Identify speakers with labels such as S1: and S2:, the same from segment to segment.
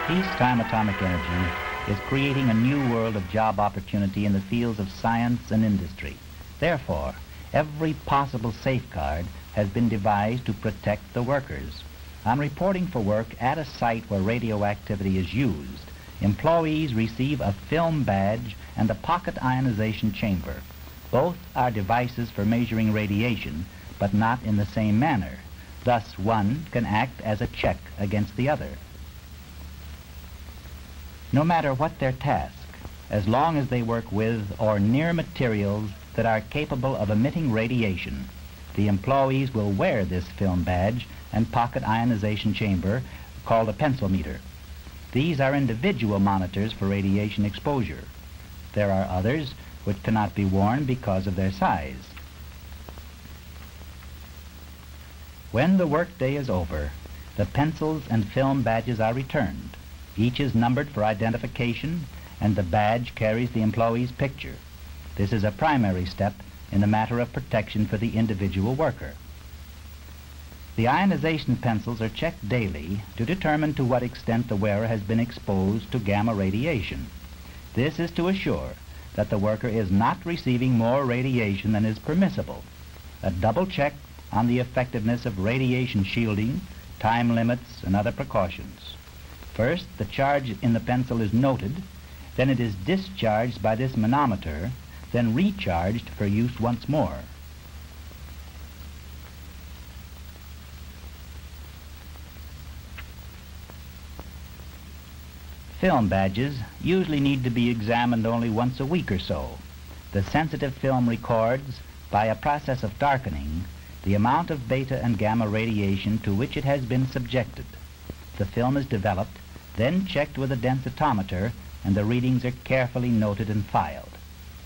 S1: Peacetime atomic energy is creating a new world of job opportunity in the fields of science and industry. Therefore, every possible safeguard has been devised to protect the workers. On reporting for work at a site where radioactivity is used, employees receive a film badge and a pocket ionization chamber. Both are devices for measuring radiation, but not in the same manner. Thus, one can act as a check against the other. No matter what their task, as long as they work with or near materials that are capable of emitting radiation, the employees will wear this film badge and pocket ionization chamber called a pencil meter. These are individual monitors for radiation exposure. There are others which cannot be worn because of their size. When the workday is over, the pencils and film badges are returned. Each is numbered for identification, and the badge carries the employee's picture. This is a primary step in the matter of protection for the individual worker. The ionization pencils are checked daily to determine to what extent the wearer has been exposed to gamma radiation. This is to assure that the worker is not receiving more radiation than is permissible. A double check on the effectiveness of radiation shielding, time limits, and other precautions. First, the charge in the pencil is noted, then it is discharged by this manometer, then recharged for use once more. Film badges usually need to be examined only once a week or so. The sensitive film records, by a process of darkening, the amount of beta and gamma radiation to which it has been subjected. The film is developed, then checked with a densitometer, and the readings are carefully noted and filed.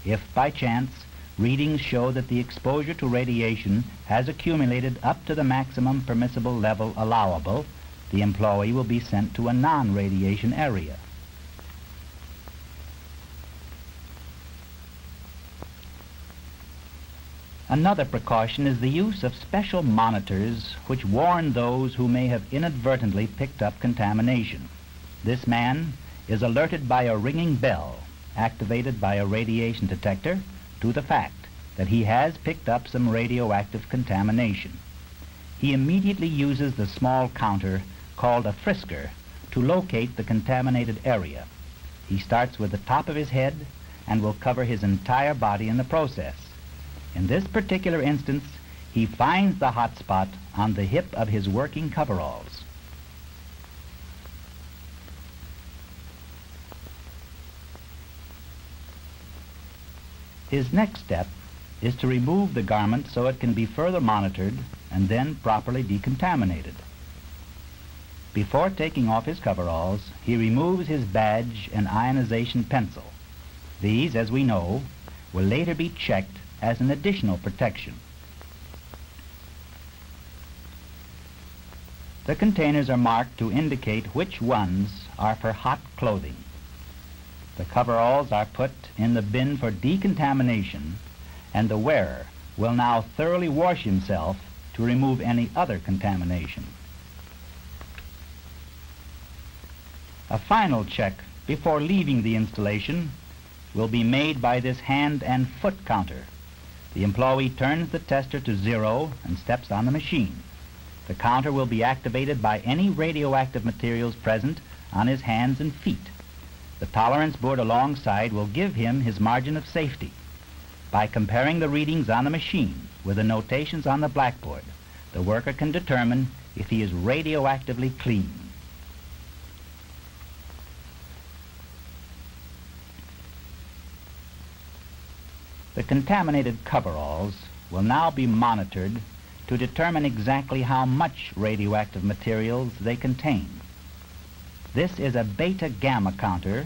S1: If by chance readings show that the exposure to radiation has accumulated up to the maximum permissible level allowable, the employee will be sent to a non-radiation area. Another precaution is the use of special monitors which warn those who may have inadvertently picked up contamination. This man is alerted by a ringing bell activated by a radiation detector to the fact that he has picked up some radioactive contamination. He immediately uses the small counter called a frisker to locate the contaminated area. He starts with the top of his head and will cover his entire body in the process. In this particular instance, he finds the hot spot on the hip of his working coveralls. His next step is to remove the garment so it can be further monitored and then properly decontaminated. Before taking off his coveralls, he removes his badge and ionization pencil. These, as we know, will later be checked as an additional protection. The containers are marked to indicate which ones are for hot clothing. The coveralls are put in the bin for decontamination, and the wearer will now thoroughly wash himself to remove any other contamination. A final check before leaving the installation will be made by this hand and foot counter. The employee turns the tester to 0 and steps on the machine. The counter will be activated by any radioactive materials present on his hands and feet. The tolerance board alongside will give him his margin of safety. By comparing the readings on the machine with the notations on the blackboard, the worker can determine if he is radioactively clean. The contaminated coveralls will now be monitored to determine exactly how much radioactive materials they contain. This is a beta-gamma counter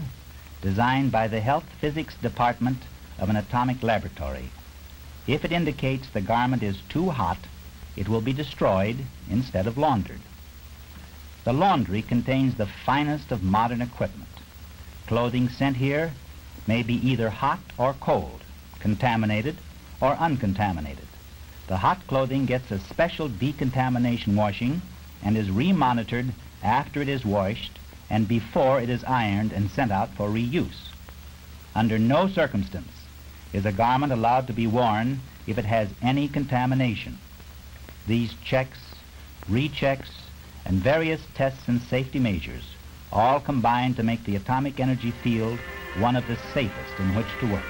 S1: designed by the Health Physics Department of an atomic laboratory. If it indicates the garment is too hot, it will be destroyed instead of laundered. The laundry contains the finest of modern equipment. Clothing sent here may be either hot or cold, contaminated or uncontaminated. The hot clothing gets a special decontamination washing and is remonitored after it is washed and before it is ironed and sent out for reuse. Under no circumstance is a garment allowed to be worn if it has any contamination. These checks, rechecks, and various tests and safety measures all combine to make the atomic energy field one of the safest in which to work.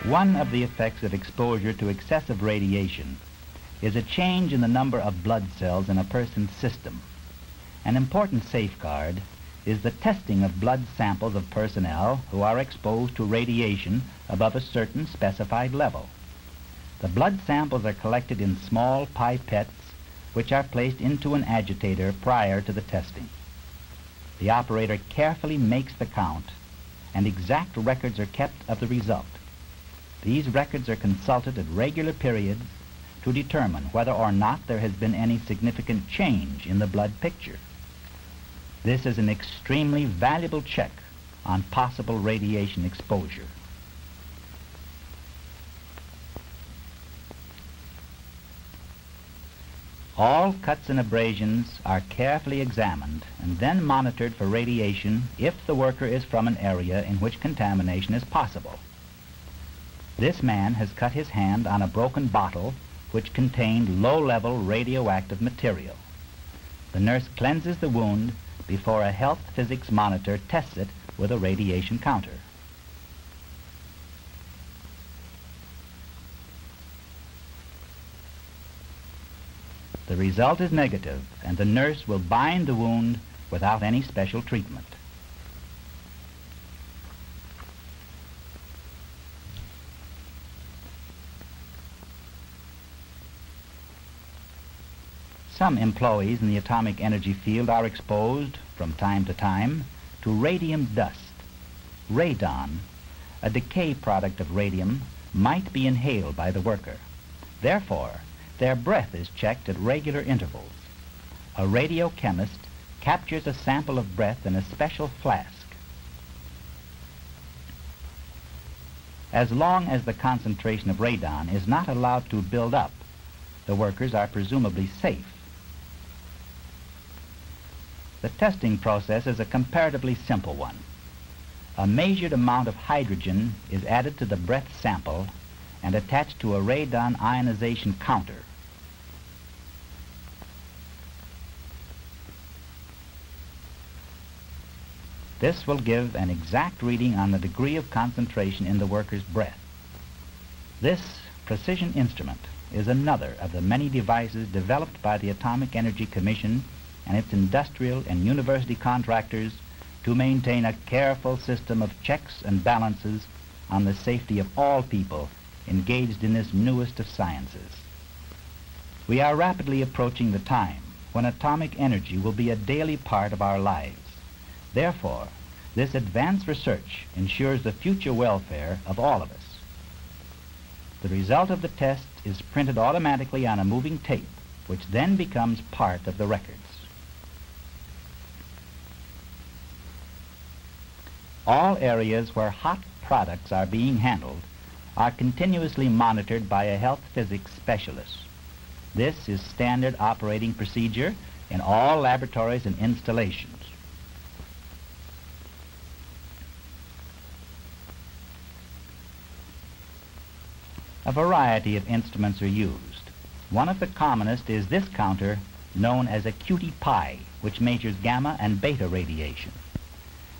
S1: One of the effects of exposure to excessive radiation is a change in the number of blood cells in a person's system. An important safeguard is the testing of blood samples of personnel who are exposed to radiation above a certain specified level. The blood samples are collected in small pipettes which are placed into an agitator prior to the testing. The operator carefully makes the count, and exact records are kept of the result. These records are consulted at regular periods to determine whether or not there has been any significant change in the blood picture. This is an extremely valuable check on possible radiation exposure. All cuts and abrasions are carefully examined and then monitored for radiation if the worker is from an area in which contamination is possible. This man has cut his hand on a broken bottle which contained low-level radioactive material. The nurse cleanses the wound before a health physics monitor tests it with a radiation counter. The result is negative, and the nurse will bind the wound without any special treatment. Some employees in the atomic energy field are exposed, from time to time, to radium dust. Radon, a decay product of radium, might be inhaled by the worker. Therefore, their breath is checked at regular intervals. A radiochemist captures a sample of breath in a special flask. As long as the concentration of radon is not allowed to build up, the workers are presumably safe. The testing process is a comparatively simple one. A measured amount of hydrogen is added to the breath sample and attached to a radon ionization counter. This will give an exact reading on the degree of concentration in the worker's breath. This precision instrument is another of the many devices developed by the Atomic Energy Commission and its industrial and university contractors to maintain a careful system of checks and balances on the safety of all people engaged in this newest of sciences. We are rapidly approaching the time when atomic energy will be a daily part of our lives. Therefore, this advanced research ensures the future welfare of all of us. The result of the test is printed automatically on a moving tape, which then becomes part of the records. All areas where hot products are being handled are continuously monitored by a health physics specialist. This is standard operating procedure in all laboratories and installations. A variety of instruments are used. One of the commonest is this counter known as a QT pi, which measures gamma and beta radiation.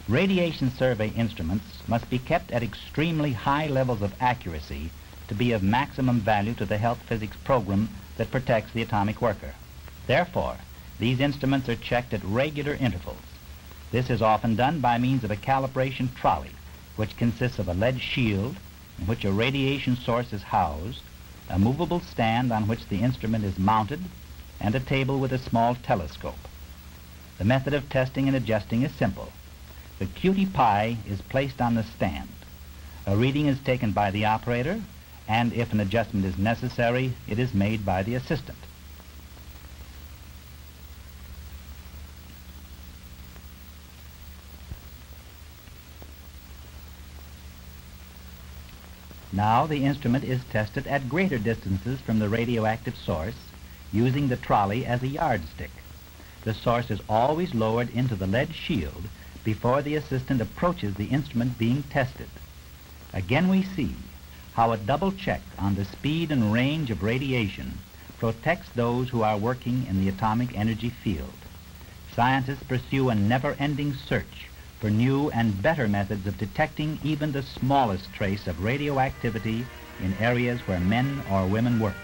S1: Radiation survey instruments must be kept at extremely high levels of accuracy to be of maximum value to the health physics program that protects the atomic worker. Therefore, these instruments are checked at regular intervals. This is often done by means of a calibration trolley, which consists of a lead shield in which a radiation source is housed, a movable stand on which the instrument is mounted, and a table with a small telescope. The method of testing and adjusting is simple. The QT pi is placed on the stand. A reading is taken by the operator, and if an adjustment is necessary, it is made by the assistant. Now the instrument is tested at greater distances from the radioactive source, using the trolley as a yardstick. The source is always lowered into the lead shield before the assistant approaches the instrument being tested. Again we see how a double check on the speed and range of radiation protects those who are working in the atomic energy field. Scientists pursue a never-ending search for new and better methods of detecting even the smallest trace of radioactivity in areas where men or women work.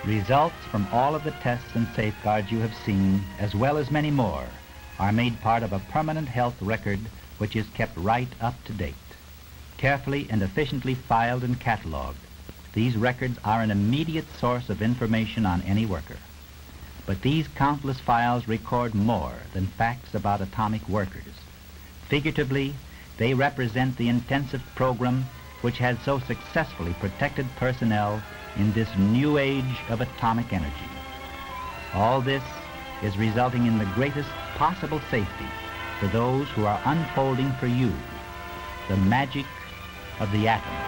S1: Results from all of the tests and safeguards you have seen, as well as many more, are made part of a permanent health record which is kept right up to date. Carefully and efficiently filed and cataloged, these records are an immediate source of information on any worker. But these countless files record more than facts about atomic workers. Figuratively, they represent the intensive program which has so successfully protected personnel in this new age of atomic energy. All this is resulting in the greatest possible safety for those who are unfolding for you the magic of the atom.